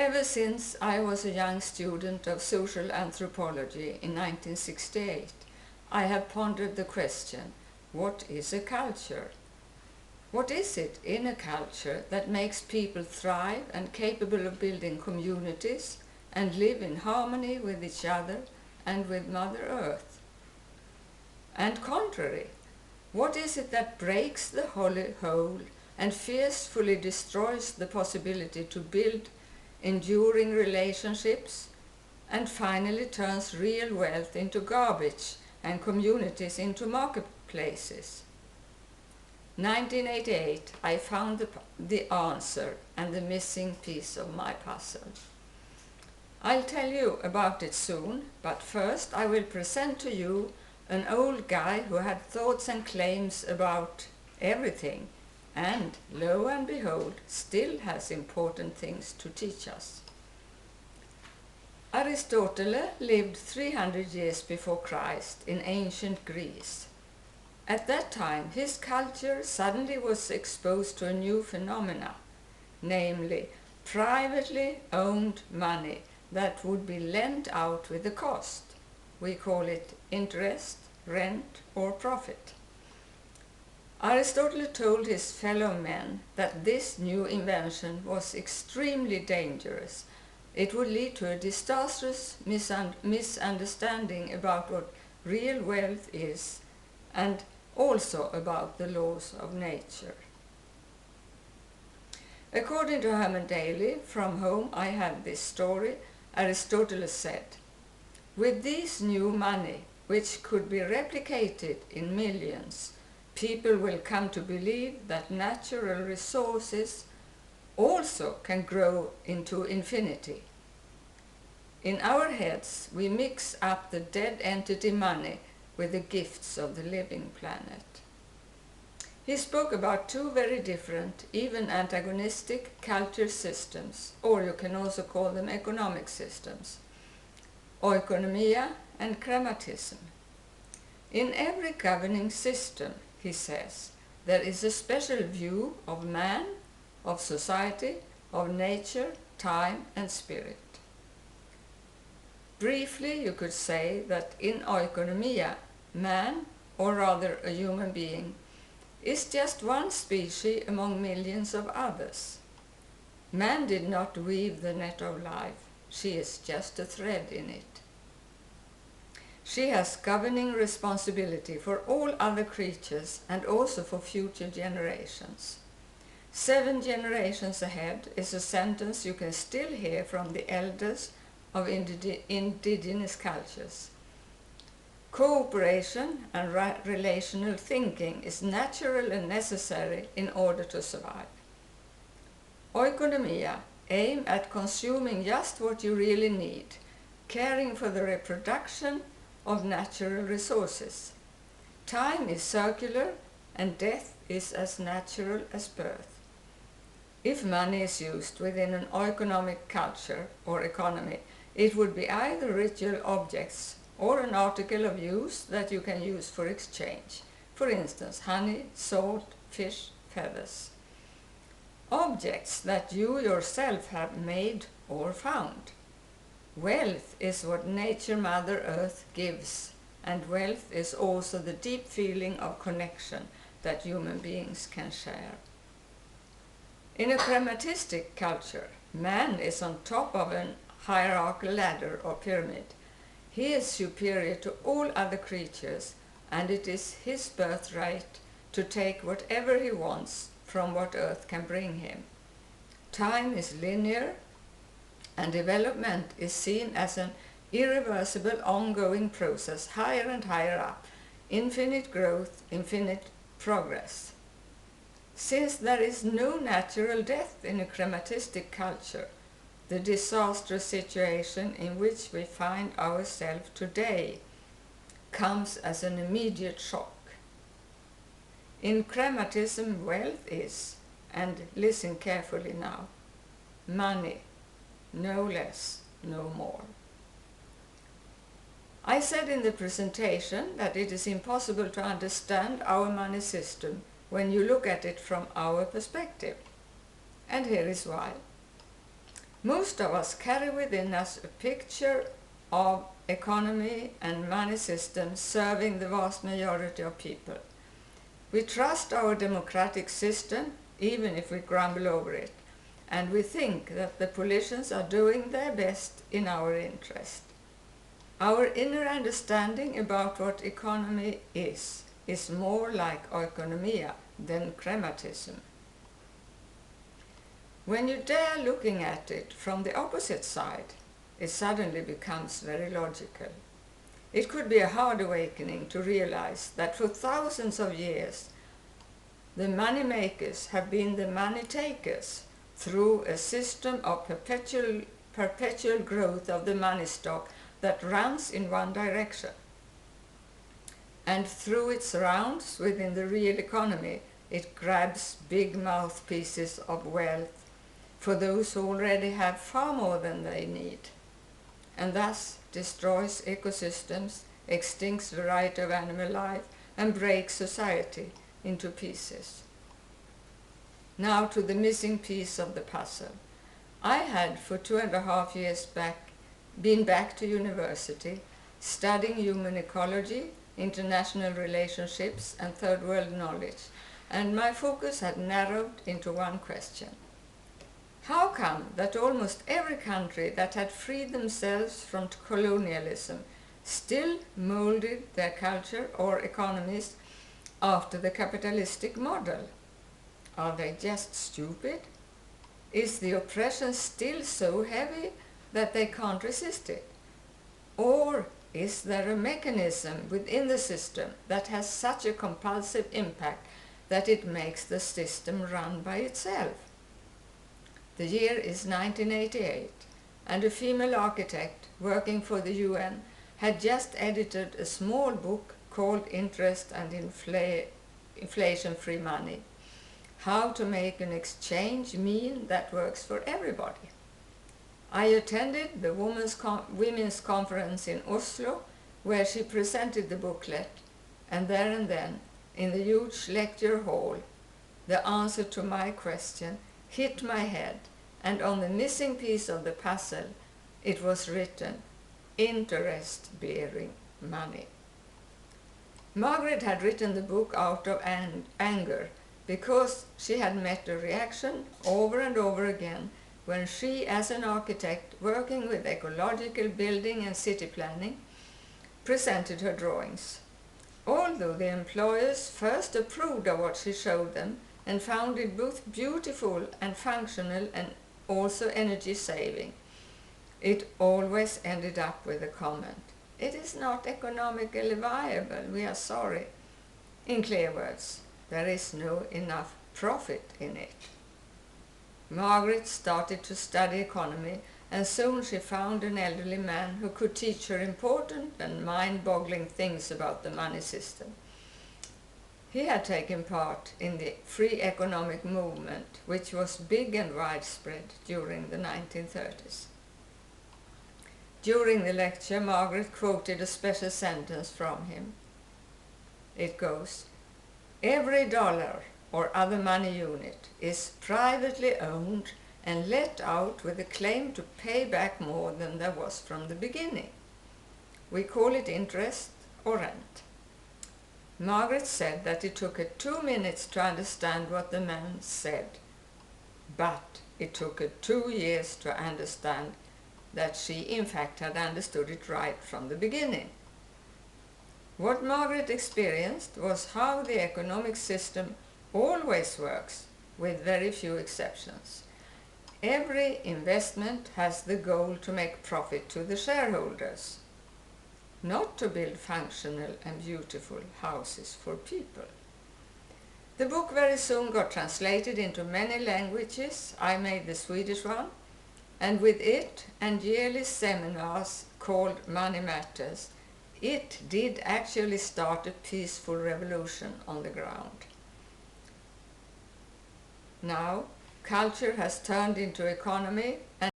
Ever since I was a young student of social anthropology in 1968, I have pondered the question, what is a culture? What is it in a culture that makes people thrive and capable of building communities and live in harmony with each other and with Mother Earth? And contrary, what is it that breaks the whole and fiercely destroys the possibility to build enduring relationships and finally turns real wealth into garbage and communities into marketplaces? 1988, I found the answer and the missing piece of my puzzle. I'll tell you about it soon, but first I will present to you an old guy who had thoughts and claims about everything, and, lo and behold, still has important things to teach us. Aristotle lived 300 years before Christ in ancient Greece. At that time, his culture suddenly was exposed to a new phenomena, namely privately owned money that would be lent out with a cost. We call it interest, rent, or profit. Aristotle told his fellow men that this new invention was extremely dangerous. It would lead to a disastrous misunderstanding about what real wealth is and also about the laws of nature. According to Herman Daly, from whom I have this story, Aristotle said, "With this new money, which could be replicated in millions, people will come to believe that natural resources also can grow into infinity. In our heads, we mix up the dead entity money with the gifts of the living planet." He spoke about two very different, even antagonistic culture systems, or you can also call them economic systems, oikonomia and crematism. In every governing system, he says, there is a special view of man, of society, of nature, time and spirit. Briefly, you could say that in oikonomia, man, or rather a human being, is just one species among millions of others. Man did not weave the net of life, she is just a thread in it. She has governing responsibility for all other creatures and also for future generations. 7 generations ahead is a sentence you can still hear from the elders of indigenous cultures. Cooperation and relational thinking is natural and necessary in order to survive. Oikonomia aim at consuming just what you really need, caring for the reproduction of natural resources. Time is circular and death is as natural as birth. If money is used within an oikonomic culture or economy, it would be either ritual objects or an article of use that you can use for exchange. For instance, honey, salt, fish, feathers. Objects that you yourself have made or found. Wealth is what nature Mother Earth gives, and wealth is also the deep feeling of connection that human beings can share. In a crematistic culture, man is on top of a hierarchical ladder or pyramid. He is superior to all other creatures, and it is his birthright to take whatever he wants from what Earth can bring him. Time is linear, and development is seen as an irreversible ongoing process, higher and higher up, infinite growth, infinite progress. Since there is no natural death in a crematistic culture, the disastrous situation in which we find ourselves today comes as an immediate shock. In crematism, wealth is, and listen carefully now, money, no less, no more. I said in the presentation that it is impossible to understand our money system when you look at it from our perspective. And here is why. Most of us carry within us a picture of economy and money systems serving the vast majority of people. We trust our democratic system, even if we grumble over it, and we think that the politicians are doing their best in our interest. Our inner understanding about what economy is more like oikonomia than crematism. When you dare looking at it from the opposite side, it suddenly becomes very logical. It could be a hard awakening to realize that for thousands of years, the money makers have been the money takers through a system of perpetual growth of the money stock that runs in one direction. And through its rounds within the real economy, it grabs big mouthpieces of wealth for those who already have far more than they need, and thus destroys ecosystems, extincts the right of animal life, and breaks society into pieces. Now to the missing piece of the puzzle. I had for 2.5 years been back to university, studying human ecology, international relationships, and third world knowledge, and my focus had narrowed into one question. How come that almost every country that had freed themselves from colonialism still molded their culture or economies after the capitalistic model? Are they just stupid? Is the oppression still so heavy that they can't resist it? Or is there a mechanism within the system that has such a compulsive impact that it makes the system run by itself? The year is 1988, and a female architect working for the UN had just edited a small book called Interest and Inflation-Free Money: How to Make an Exchange Mean That Works for Everybody. I attended the Women's Conference in Oslo, where she presented the booklet, and there and then, in the huge lecture hall, the answer to my question hit my head, and on the missing piece of the puzzle, it was written, interest-bearing money. Margaret had written the book out of anger because she had met a reaction over and over again when she, as an architect working with ecological building and city planning, presented her drawings. Although the employers first approved of what she showed them and found it both beautiful and functional and also energy saving, it always ended up with a comment, "It is not economically viable, we are sorry." In clear words, there is no enough profit in it. Margaret started to study economy, and soon she found an elderly man who could teach her important and mind-boggling things about the money system. He had taken part in the free economic movement, which was big and widespread during the 1930s. During the lecture, Margaret quoted a special sentence from him. It goes, "Every dollar or other money unit is privately owned and let out with a claim to pay back more than there was from the beginning. We call it interest or rent." Margaret said that it took her 2 minutes to understand what the man said, but it took her 2 years to understand that she in fact had understood it right from the beginning. What Margaret experienced was how the economic system always works, with very few exceptions. Every investment has the goal to make profit to the shareholders, not to build functional and beautiful houses for people. The book very soon got translated into many languages. I made the Swedish one, and with it and yearly seminars called Money Matters, it did actually start a peaceful revolution on the ground. Now, culture has turned into economy, and